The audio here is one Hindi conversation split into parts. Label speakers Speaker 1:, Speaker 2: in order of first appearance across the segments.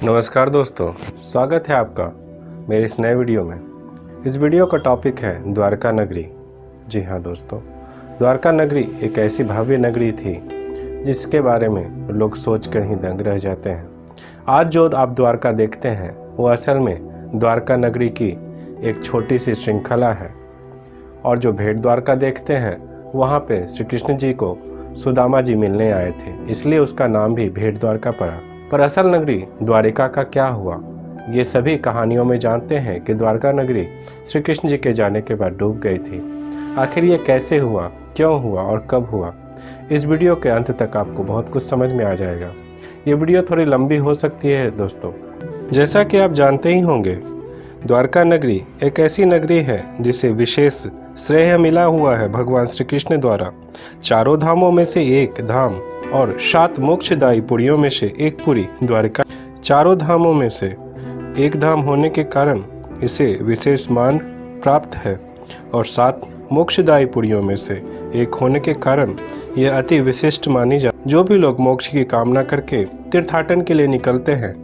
Speaker 1: नमस्कार दोस्तों, स्वागत है आपका मेरे इस नए वीडियो में। इस वीडियो का टॉपिक है द्वारका नगरी। जी हाँ दोस्तों, द्वारका नगरी एक ऐसी भव्य नगरी थी जिसके बारे में लोग सोचकर ही दंग रह जाते हैं। आज जो आप द्वारका देखते हैं वो असल में द्वारका नगरी की एक छोटी सी श्रृंखला है। और जो भेंट द्वारका देखते हैं वहाँ पे श्री कृष्ण जी को सुदामा जी मिलने आए थे, इसलिए उसका नाम भी भेंट द्वारका पड़ा। पर असल नगरी द्वारिका का क्या हुआ, ये सभी कहानियों में जानते हैं कि द्वारका नगरी श्री कृष्ण जी के जाने के बाद डूब गई थी। आखिर ये कैसे हुआ, क्यों हुआ और कब हुआ, इस वीडियो के अंत तक आपको बहुत कुछ समझ में आ जाएगा। ये वीडियो थोड़ी लंबी हो सकती है दोस्तों। जैसा कि आप जानते ही होंगे, द्वारका नगरी एक ऐसी नगरी है जिसे विशेष श्रेय मिला हुआ है भगवान श्री कृष्ण द्वारा। चारों धामों में से एक धाम और 7 मोक्षदायी पुरियों में से एक पुरी द्वारका। चारों धामों में से एक धाम होने के कारण इसे विशेष मान प्राप्त है और 7 मोक्षदायी पुरियों में से एक होने के कारण यह अति विशिष्ट मानी जाती। जो भी लोग मोक्ष की कामना करके तीर्थाटन के लिए निकलते हैं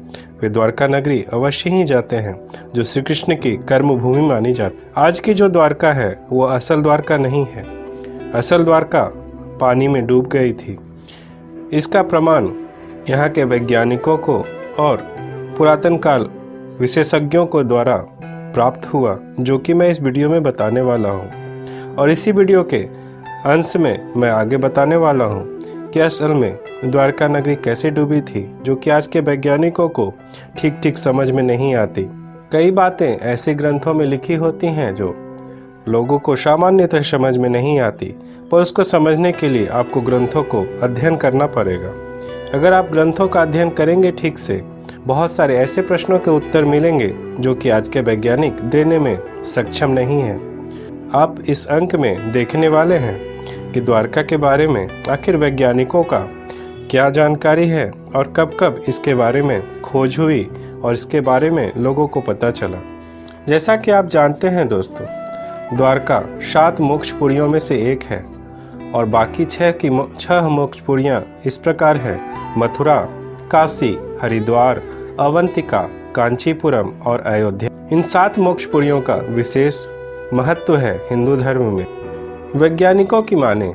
Speaker 1: वे द्वारका नगरी अवश्य ही जाते हैं, जो श्री कृष्ण की कर्म भूमि मानी जाती। आज की जो द्वारका है वो असल द्वारका नहीं है। असल द्वारका पानी में डूब गई थी। इसका प्रमाण यहाँ के वैज्ञानिकों को और पुरातन काल विशेषज्ञों को द्वारा प्राप्त हुआ, जो कि मैं इस वीडियो में बताने वाला हूँ। और इसी वीडियो के अंश में मैं आगे बताने वाला हूँ कि असल में द्वारका नगरी कैसे डूबी थी, जो कि आज के वैज्ञानिकों को ठीक ठीक समझ में नहीं आती। कई बातें ऐसे ग्रंथों में लिखी होती हैं जो लोगों को सामान्यतः समझ में नहीं आती, पर उसको समझने के लिए आपको ग्रंथों को अध्ययन करना पड़ेगा। अगर आप ग्रंथों का अध्ययन करेंगे ठीक से, बहुत सारे ऐसे प्रश्नों के उत्तर मिलेंगे जो कि आज के वैज्ञानिक देने में सक्षम नहीं हैं। आप इस अंक में देखने वाले हैं कि द्वारका के बारे में आखिर वैज्ञानिकों का क्या जानकारी है और कब कब इसके बारे में खोज हुई और इसके बारे में लोगों को पता चला। जैसा कि आप जानते हैं दोस्तों, द्वारका 7 मोक्ष पुरियों में से एक है और बाकी 6 मोक्ष पुरियाँ इस प्रकार हैं: मथुरा, काशी, हरिद्वार, अवंतिका, कांचीपुरम और अयोध्या। इन 7 मोक्ष पुरियों का विशेष महत्व है हिंदू धर्म में। वैज्ञानिकों की माने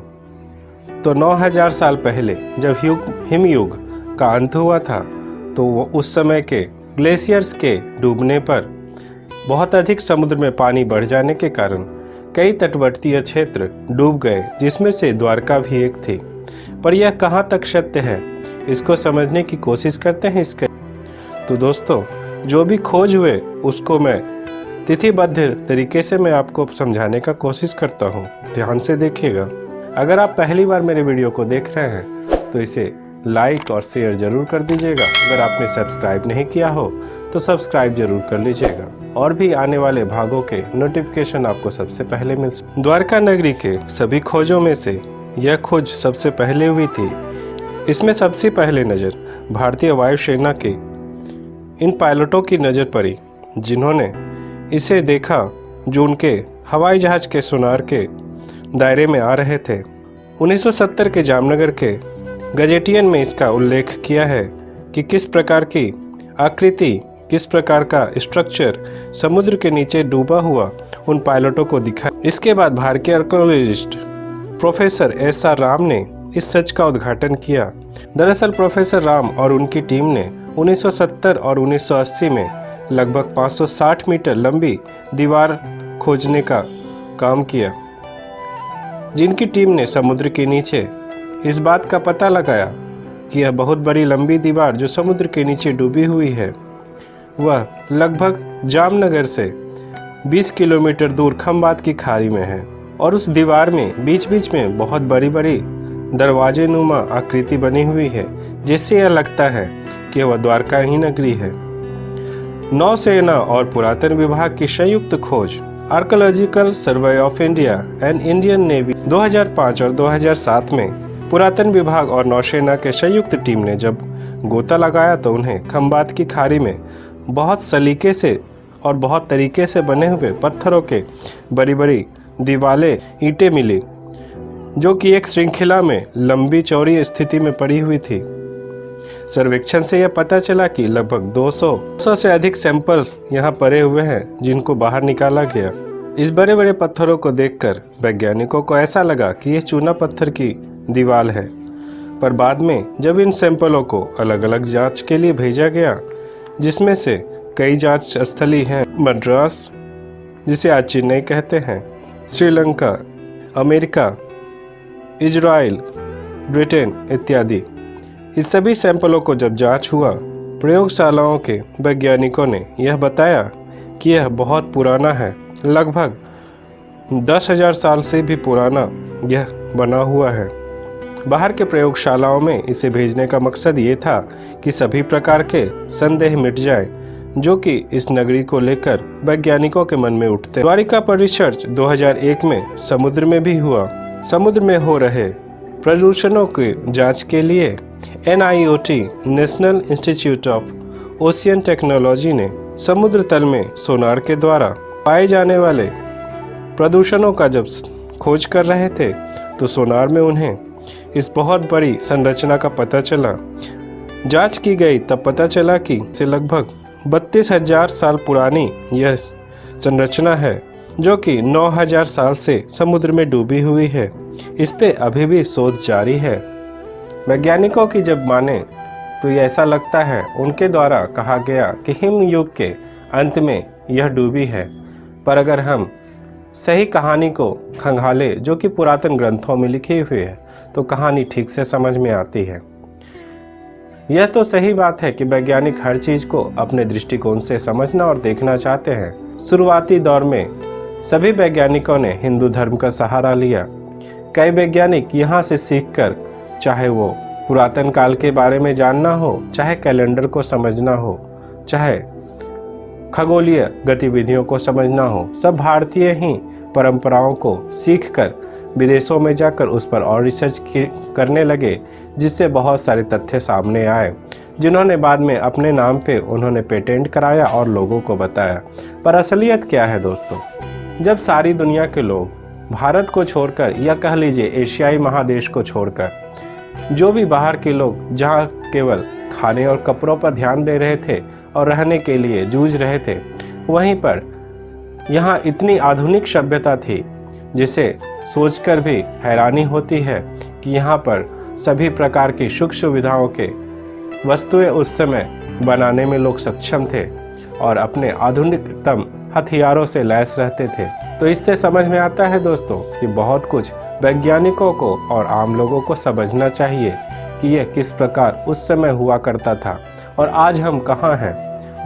Speaker 1: तो 9000 साल पहले जब हिमयुग का अंत हुआ था, तो उस समय के ग्लेशियर्स के डूबने पर बहुत अधिक समुद्र में पानी बढ़ जाने के कारण कई तटवर्तीय क्षेत्र डूब गए, जिसमें से द्वारका भी एक थी। पर यह कहाँ तक सत्य है, इसको समझने की कोशिश करते हैं इसके। तो दोस्तों, जो भी खोज हुए उसको मैं तिथिबद्ध तरीके से मैं आपको समझाने का कोशिश करता हूँ। ध्यान से देखिएगा। अगर आप पहली बार मेरे वीडियो को देख रहे हैं तो इसे लाइक और शेयर जरूर कर दीजिएगा। अगर आपने सब्सक्राइब नहीं किया हो तो सब्सक्राइब जरूर कर लीजिएगा और भी आने वाले भागों के नोटिफिकेशन आपको सबसे पहले मिल सके। द्वारका नगरी के सभी खोजों में से यह खोज सबसे पहले हुई थी। इसमें सबसे पहले नज़र भारतीय वायुसेना के इन पायलटों की नज़र पड़ी जिन्होंने इसे देखा, जो उनके हवाई जहाज़ के सोनार के दायरे में आ रहे थे। 1970 के जामनगर के गजेटियन में इसका उल्लेख किया है कि किस प्रकार की आकृति, किस प्रकार का स्ट्रक्चर समुद्र के नीचे डूबा हुआ उन पायलटों को दिखा। इसके बाद भारतीय आर्कियोलॉजिस्ट प्रोफेसर S.R. राम ने इस सच का उद्घाटन किया। दरअसल प्रोफेसर राम और उनकी टीम ने 1970 और 1980 में लगभग 560 मीटर लंबी दीवार खोजने का काम किया, जिनकी टीम ने समुद्र के नीचे इस बात का पता लगाया कि यह बहुत बड़ी लंबी दीवार जो समुद्र के नीचे डूबी हुई है वह लगभग जामनगर से 20 किलोमीटर दूर खंबात की खाड़ी में है। और उस दीवार में बीच बीच में बहुत बड़ी बड़ी दरवाजे नुमा आकृति बनी हुई है, जिससे यह लगता है कि वह द्वारका ही नगरी है। नौसेना और पुरातन विभाग की संयुक्त खोज archaeological survey of India and Indian navy 2005 और 2007 में पुरातन विभाग और नौसेना के संयुक्त टीम ने जब गोता लगाया तो उन्हें खंबात की खाड़ी में बहुत सलीके से और बहुत तरीके से बने हुए पत्थरों के बड़ी बड़ी दीवारें, ईंटें मिली, जो कि एक श्रृंखला में लंबी चौड़ी स्थिति में पड़ी हुई थी। सर्वेक्षण से यह पता चला कि लगभग 200 से अधिक सैंपल्स यहाँ पड़े हुए हैं जिनको बाहर निकाला गया। इस बड़े बड़े पत्थरों को देखकर वैज्ञानिकों को ऐसा लगा कि यह चूना पत्थर की दीवार है, पर बाद में जब इन सैंपलों को अलग अलग जांच के लिए भेजा गया, जिसमें से कई जांच स्थली हैं मद्रास, जिसे आज चेन्नई कहते हैं, श्रीलंका, अमेरिका, इजराइल, ब्रिटेन इत्यादि, इस सभी सैंपलों को जब जांच हुआ, प्रयोगशालाओं के वैज्ञानिकों ने यह बताया कि यह बहुत पुराना है, लगभग 10,000 साल से भी पुराना यह बना हुआ है। बाहर के प्रयोगशालाओं में इसे भेजने का मकसद ये था कि सभी प्रकार के संदेह मिट जाएं, जो कि इस नगरी को लेकर वैज्ञानिकों के मन में उठते। द्वारिका पर रिसर्च 2001 में समुद्र में भी हुआ। समुद्र में हो रहे प्रदूषणों की जांच के लिए NIOT national institute of ocean technology ने समुद्र तल में सोनार के द्वारा पाए जाने वाले प्रदूषणों का जब खोज कर रहे थे, तो सोनार में उन्हें इस बहुत बड़ी संरचना का पता चला। जांच की गई तब पता चला कि से लगभग 32,000 साल पुरानी यह संरचना है, जो कि 9,000 साल से समुद्र में डूबी हुई है। इस पे अभी भी शोध जारी है। वैज्ञानिकों की जब माने तो ये ऐसा लगता है उनके द्वारा कहा गया कि हिम युग के अंत में यह डूबी है, पर अगर हम सही कहानी को खंगाले जो कि पुरातन ग्रंथों में लिखी हुई है, तो कहानी ठीक से समझ में आती है। यह तो सही बात है कि वैज्ञानिक हर चीज को अपने दृष्टिकोण से समझना और देखना चाहते हैं। शुरुआती दौर में सभी वैज्ञानिकों ने हिंदू धर्म का सहारा लिया। कई वैज्ञानिक यहाँ से सीखकर, चाहे वो पुरातन काल के बारे में जानना हो, चाहे कैलेंडर को समझना हो, चाहे खगोलीय गतिविधियों को समझना हो, सब भारतीय ही परंपराओं को सीखकर विदेशों में जाकर उस पर और रिसर्च करने लगे, जिससे बहुत सारे तथ्य सामने आए, जिन्होंने बाद में अपने नाम पे उन्होंने पेटेंट कराया और लोगों को बताया। पर असलियत क्या है दोस्तों? जब सारी दुनिया के लोग भारत को छोड़कर, या कह लीजिए एशियाई महादेश को छोड़कर, जो भी बाहर के लोग जहाँ केवल खाने और कपड़ों पर ध्यान दे रहे थे और रहने के लिए जूझ रहे थे, वहीं पर यहाँ इतनी आधुनिक सभ्यता थी जिसे सोचकर भी हैरानी होती है कि यहाँ पर सभी प्रकार की सुख सुविधाओं के वस्तुएं उस समय बनाने में लोग सक्षम थे और अपने आधुनिकतम हथियारों से लैस रहते थे। तो इससे समझ में आता है दोस्तों कि बहुत कुछ वैज्ञानिकों को और आम लोगों को समझना चाहिए कि यह किस प्रकार उस समय हुआ करता था और आज हम कहाँ हैं।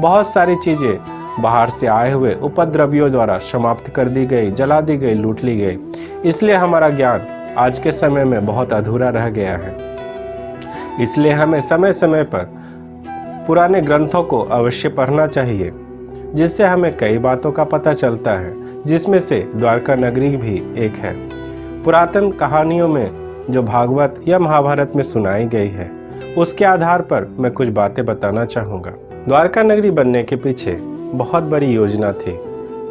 Speaker 1: बहुत सारी चीज़ें बाहर से आए हुए उपद्रवियों द्वारा समाप्त कर दी गई, जला दी गई, लूट ली गई। इसलिए हमारा ज्ञान आज के समय में बहुत अधूरा रह गया है। इसलिए हमें समय समय पर पुराने ग्रंथों को अवश्य पढ़ना चाहिए, जिससे हमें कई बातों का पता चलता है, जिसमें से द्वारका नगरी भी एक है। पुरातन कहानियों में जो भागवत या महाभारत में सुनाई गई है, उसके आधार पर मैं कुछ बातें बताना चाहूँगा। द्वारका नगरी बनने के पीछे बहुत बड़ी योजना थी,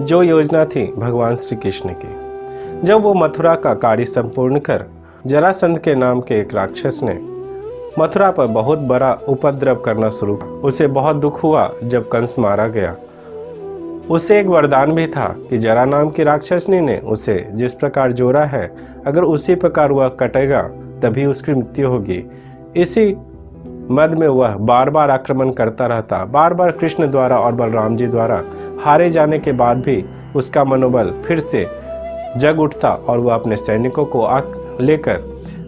Speaker 1: जो योजना थी भगवान श्री कृष्ण की। जब वो मथुरा का कार्य संपूर्ण कर जरासंध के नाम के एक राक्षस ने मथुरा पर बहुत बड़ा उपद्रव करना शुरू किया, उसे बहुत दुख हुआ जब कंस मारा गया। उसे एक वरदान भी था कि जरा नाम की राक्षसनी ने उसे जिस प्रकार जोड़ा है, अगर उसी प्रकार वह कटेगा तभी उसकी मृत्यु होगी। इसी मद में वह बार बार आक्रमण करता रहता। बार बार कृष्ण द्वारा और बलराम जी द्वारा हारे जाने के बाद भी उसका मनोबल फिर से जग उठता और वह अपने सैनिकों को लेकर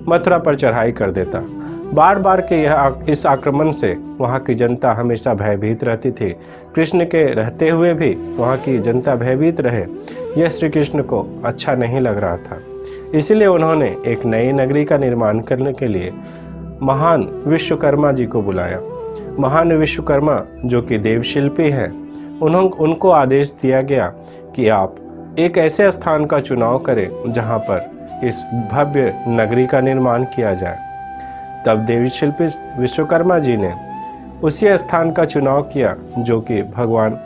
Speaker 1: मथुरा पर चढ़ाई कर देता। बार बार के इस आक्रमण से वहाँ की जनता हमेशा भयभीत रहती थी। कृष्ण के रहते हुए भी वहाँ की जनता भयभीत रहे, यह श्री कृष्ण को अच्छा नहीं लग रहा था। इसलिए उन्होंने एक नई नगरी का निर्माण करने के लिए महान विश्वकर्मा जी को बुलाया। महान विश्वकर्मा जो कि देवशिल्पी हैं, उनको आदेश दिया गया कि आप एक ऐसे स्थान का चुनाव करें जहाँ पर इस भव्य नगरी का निर्माण किया जाए। तब देवशिल्पी विश्वकर्मा जी ने उसी स्थान का चुनाव किया जो कि भगवान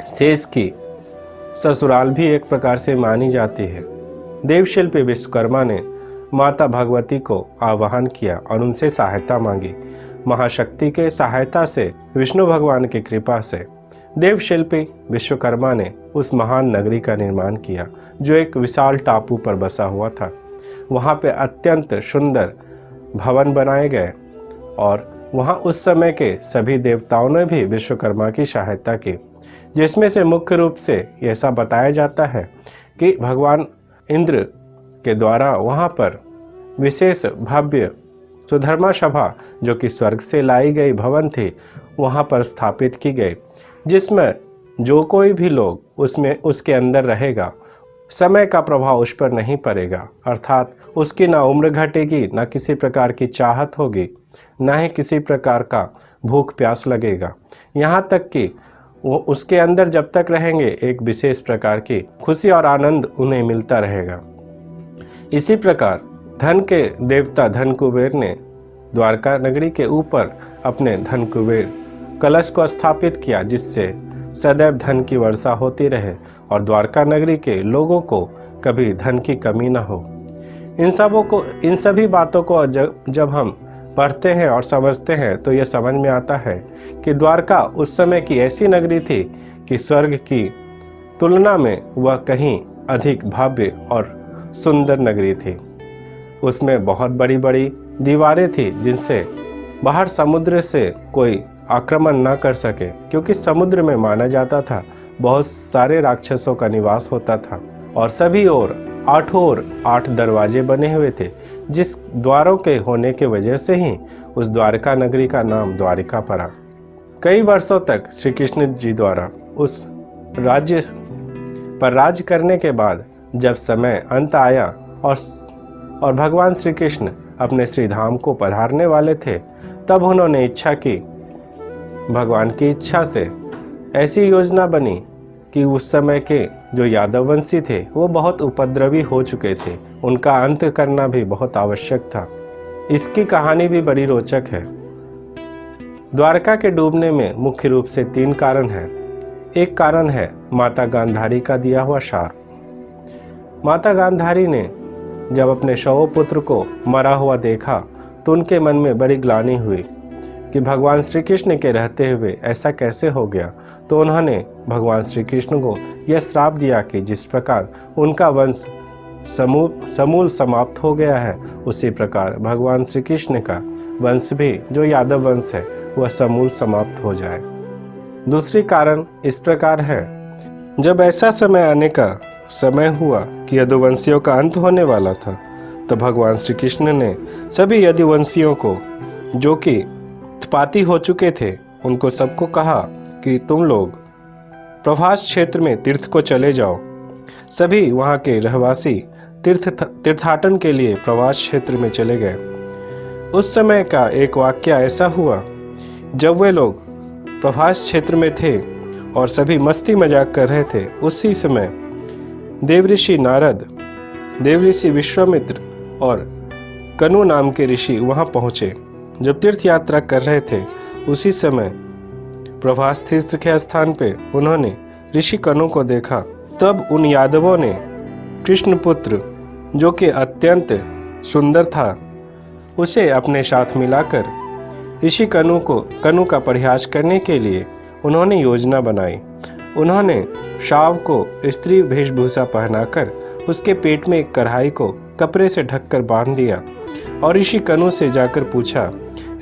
Speaker 1: शेष की ससुराल भी एक प्रकार से मानी जाती है। देवशिल्पी विश्वकर्मा ने माता भगवती को आवाहन किया और उनसे सहायता मांगी। महाशक्ति के सहायता से, विष्णु भगवान की कृपा से देवशिल्पी विश्वकर्मा ने उस महान नगरी का निर्माण किया जो एक विशाल टापू पर बसा हुआ था। वहाँ पे अत्यंत सुंदर भवन बनाए गए और वहाँ उस समय के सभी देवताओं ने भी विश्वकर्मा की सहायता की, जिसमें से मुख्य रूप से ऐसा बताया जाता है कि भगवान इंद्र के द्वारा वहाँ पर विशेष भव्य सुधर्मा सभा जो कि स्वर्ग से लाई गई भवन थी वहाँ पर स्थापित की गई, जिसमें जो कोई भी लोग उसमें उसके अंदर रहेगा समय का प्रभाव उस पर नहीं पड़ेगा, अर्थात उसकी ना उम्र घटेगी, ना किसी प्रकार की चाहत होगी, ना ही किसी प्रकार का भूख प्यास लगेगा। यहाँ तक कि वो उसके अंदर जब तक रहेंगे एक विशेष प्रकार की खुशी और आनंद उन्हें मिलता रहेगा। इसी प्रकार धन के देवता धन कुबेर ने द्वारका नगरी के ऊपर अपने धन कुबेर कलश को स्थापित किया, जिससे सदैव धन की वर्षा होती रहे और द्वारका नगरी के लोगों को कभी धन की कमी न हो। इन सभी बातों को जब हम पढ़ते हैं और समझते हैं तो यह समझ में आता है कि द्वारका उस समय की ऐसी नगरी थी कि स्वर्ग की तुलना में वह कहीं अधिक भव्य और सुंदर नगरी थी। उसमें बहुत बड़ी बड़ी दीवारें थी जिनसे बाहर समुद्र से कोई आक्रमण न कर सके, क्योंकि समुद्र में माना जाता था बहुत सारे राक्षसों का निवास होता था और सभी ओर आठों ओर 8 दरवाजे बने हुए थे, जिस द्वारों के होने के वजह से ही उस द्वारका नगरी का नाम द्वारिका पड़ा। कई वर्षों तक श्री कृष्ण जी द्वारा उस राज्य पर राज करने के बाद जब समय अंत आया और भगवान श्री कृष्ण अपने श्री धाम को पधारने वाले थे, तब उन्होंने इच्छा की, भगवान की इच्छा से ऐसी योजना बनी कि उस समय के जो यादववंशी थे वो बहुत उपद्रवी हो चुके थे, उनका अंत करना भी बहुत आवश्यक था। इसकी कहानी भी बड़ी रोचक है। द्वारका के डूबने में मुख्य रूप से 3 कारण हैं। एक कारण है माता गांधारी का दिया हुआ शाप। माता गांधारी ने जब अपने शव पुत्र को मरा हुआ देखा तो उनके मन में बड़ी ग्लानि हुई कि भगवान श्री कृष्ण के रहते हुए ऐसा कैसे हो गया। तो उन्होंने भगवान श्री कृष्ण को यह श्राप दिया कि जिस प्रकार उनका वंश समूल समाप्त हो गया है, उसी प्रकार भगवान श्री कृष्ण का वंश भी जो यादव वंश है वह समूल समाप्त हो जाए। दूसरी कारण इस प्रकार है, जब ऐसा समय आने का समय हुआ कि यदुवंशियों का अंत होने वाला था, तो भगवान श्री कृष्ण ने सभी यदुवंशियों को जो कि पाती हो चुके थे उनको सबको कहा कि तुम लोग प्रभास क्षेत्र में तीर्थ को चले जाओ। सभी वहाँ के रहवासी तीर्थाटन के लिए प्रभास क्षेत्र में चले गए। उस समय का एक वाक्य ऐसा हुआ, जब वे लोग प्रभास क्षेत्र में थे और सभी मस्ती मजाक कर रहे थे, उसी समय देवऋषि नारद, देवऋषि विश्वामित्र और कनु नाम के ऋषि वहाँ पहुँचे। जब तीर्थ यात्रा कर रहे थे उसी समय प्रभास तीर्थ के स्थान पे उन्होंने ऋषि कनु को देखा। तब उन यादवों ने कृष्ण पुत्र जो कि अत्यंत सुंदर था उसे अपने साथ मिलाकर ऋषि कनु का परिहास करने के लिए उन्होंने योजना बनाई। उन्होंने शाव को स्त्री वेशभूषा पहनाकर उसके पेट में एक कढ़ाई को कपड़े से ढककर बांध दिया और ऋषि कनु से जाकर पूछा,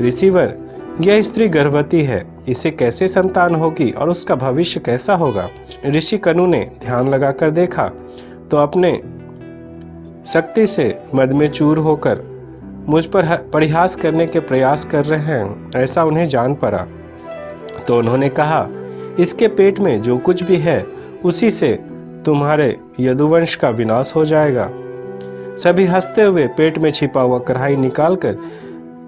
Speaker 1: ऋषिवर, यह स्त्री गर्भवती है, इसे कैसे संतान होगी और उसका भविष्य कैसा होगा? ऋषि कनु ने ध्यान लगाकर देखा तो अपने शक्ति से मद में चूर होकर मुझ पर परिहास करने के प्रयास कर रहे हैं, ऐसा उन्हें जान पड़ा। तो उन्होंने कहा, इसके पेट में जो कुछ भी है उसी से तुम्हारे यदुवंश का विनाश हो जाएगा। सभी हंसते हुए पेट में छिपा हुआ कढ़ाई निकालकर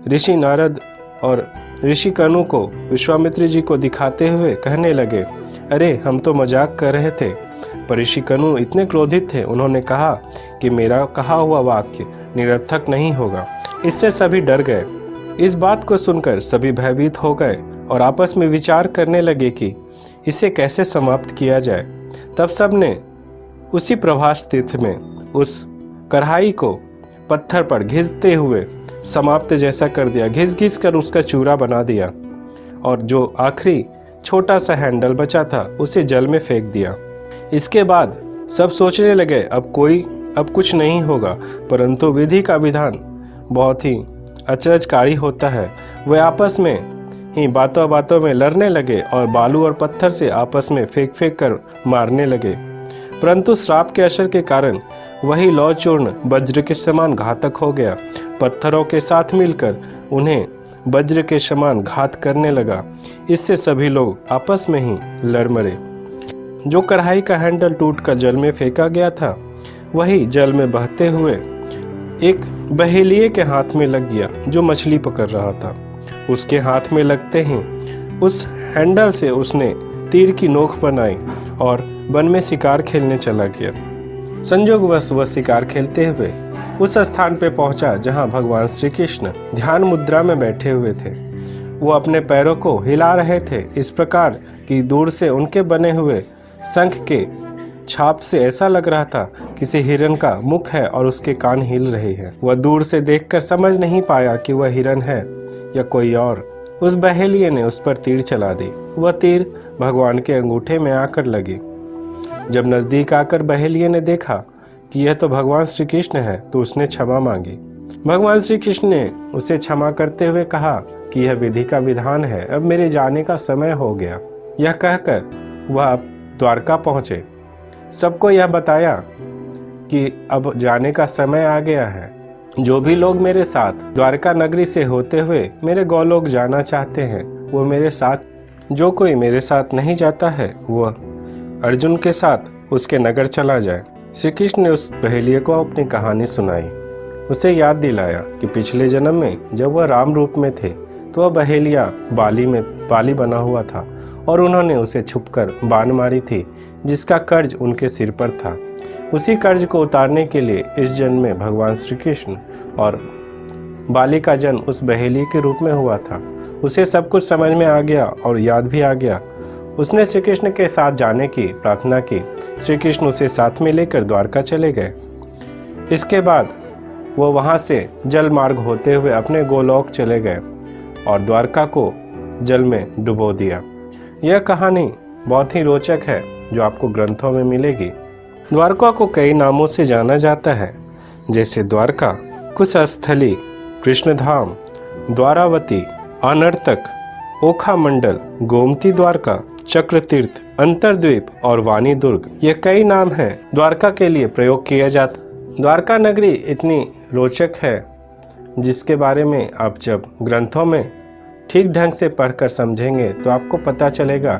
Speaker 1: ऋषि नारद और ऋषि कनु को विश्वामित्र जी को दिखाते हुए कहने लगे, अरे हम तो मजाक कर रहे थे। पर ऋषि कनु इतने क्रोधित थे, उन्होंने कहा कि मेरा कहा हुआ वाक्य निरर्थक नहीं होगा। इससे सभी डर गए। इस बात को सुनकर सभी भयभीत हो गए और आपस में विचार करने लगे कि इसे कैसे समाप्त किया जाए। तब सबने उसी प्रभास तीर्थ में उस कढ़ाई को पत्थर पर घिसते हुए समाप्त जैसा कर दिया, घिस घिस कर उसका चूरा बना दिया और जो आखिरी छोटा सा हैंडल बचा था उसे जल में फेंक दिया। इसके बाद सब सोचने लगे अब कुछ नहीं होगा, परंतु विधि का विधान बहुत ही अचरजकारी होता है। वे आपस में ही बातों बातों में लड़ने लगे और बालू और पत्थर से आपस में फेंक फेंक कर मारने लगे, परंतु श्राप के असर के कारण वही लौ चूर्ण वज्र के समान घातक हो गया। पत्थरों के साथ मिलकर उन्हें वज्र के समान घात करने लगा। इससे सभी लोग आपस में ही लड़ मरे। जो कढ़ाई का हैंडल टूटकर जल में फेंका गया था वही जल में बहते हुए एक बहेलिये के हाथ में लग गया जो मछली पकड़ रहा था। उसके हाथ में लगते ही उस हैंडल से उसने तीर की नोक बनाई और वन में शिकार खेलने चला गया। संयोगवश वह शिकार खेलते हुए उस स्थान पे पहुंचा जहां भगवान श्री कृष्ण ध्यान मुद्रा में बैठे हुए थे। वो अपने पैरों को हिला रहे थे इस प्रकार कि दूर से उनके बने हुए शंख के छाप से ऐसा लग रहा था किसी हिरन का मुख है और उसके कान हिल रहे हैं। वह दूर से देखकर समझ नहीं पाया कि वह हिरन है या कोई और। उस बहेलिये ने उस पर तीर चला दी। वह तीर भगवान के अंगूठे में आकर लगी। जब नजदीक आकर बहेलिये ने देखा कि यह तो भगवान श्री कृष्ण है तो उसने क्षमा मांगी। भगवान श्री कृष्ण ने उसे क्षमा करते हुए कहा कि यह विधि का विधान है, अब मेरे जाने का समय हो गया। यह कहकर वह अब द्वारका पहुंचे। सबको यह बताया कि अब जाने का समय आ गया है। जो भी लोग मेरे साथ द्वारका नगरी से होते हुए मेरे गोलोक जाना चाहते हैं वो मेरे साथ, जो कोई मेरे साथ नहीं जाता है वह अर्जुन के साथ उसके नगर चला जाए। श्री कृष्ण ने उस बहेलिये को अपनी कहानी सुनाई, उसे याद दिलाया कि पिछले जन्म में जब वह राम रूप में थे तो वह बहेलिया बाली बना हुआ था और उन्होंने उसे छुपकर बाण मारी थी जिसका कर्ज उनके सिर पर था। उसी कर्ज को उतारने के लिए इस जन्म में भगवान श्री कृष्ण और बाली का जन्म उस बहेलिये के रूप में हुआ था। उसे सब कुछ समझ में आ गया और याद भी आ गया। उसने श्री कृष्ण के साथ जाने की प्रार्थना की। श्री कृष्ण उसे साथ में लेकर द्वारका चले गए। इसके बाद वो वहाँ से जल मार्ग होते हुए अपने गोलोक चले गए और द्वारका को जल में डुबो दिया। यह कहानी बहुत ही रोचक है जो आपको ग्रंथों में मिलेगी। द्वारका को कई नामों से जाना जाता है, जैसे द्वारका, कुशस्थली, कृष्णधाम, द्वारावती, अनर्तक, ओखा मंडल, गोमती द्वारका, चक्रतीर्थ, अंतरद्वीप और वाणी दुर्ग। ये कई नाम हैं द्वारका के लिए प्रयोग किया जाता। द्वारका नगरी इतनी रोचक है जिसके बारे में आप जब ग्रंथों में ठीक ढंग से पढ़कर समझेंगे तो आपको पता चलेगा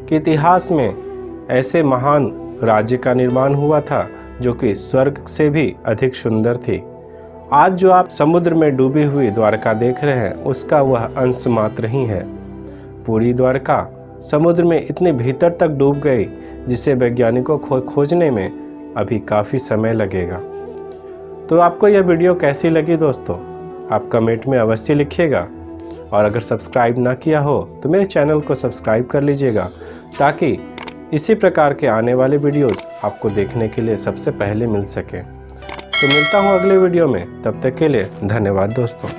Speaker 1: कि इतिहास में ऐसे महान राज्य का निर्माण हुआ था जो कि स्वर्ग से भी अधिक सुंदर थी। आज जो आप समुद्र में डूबी हुई द्वारका देख रहे हैं उसका वह अंश मात्र ही है। पूरी द्वारका समुद्र में इतने भीतर तक डूब गई जिसे वैज्ञानिकों को खोजने में अभी काफ़ी समय लगेगा। तो आपको यह वीडियो कैसी लगी दोस्तों, आप कमेंट में अवश्य लिखिएगा और अगर सब्सक्राइब ना किया हो तो मेरे चैनल को सब्सक्राइब कर लीजिएगा ताकि इसी प्रकार के आने वाले वीडियोस आपको देखने के लिए सबसे पहले मिल सके। तो मिलता हूँ अगले वीडियो में, तब तक के लिए धन्यवाद दोस्तों।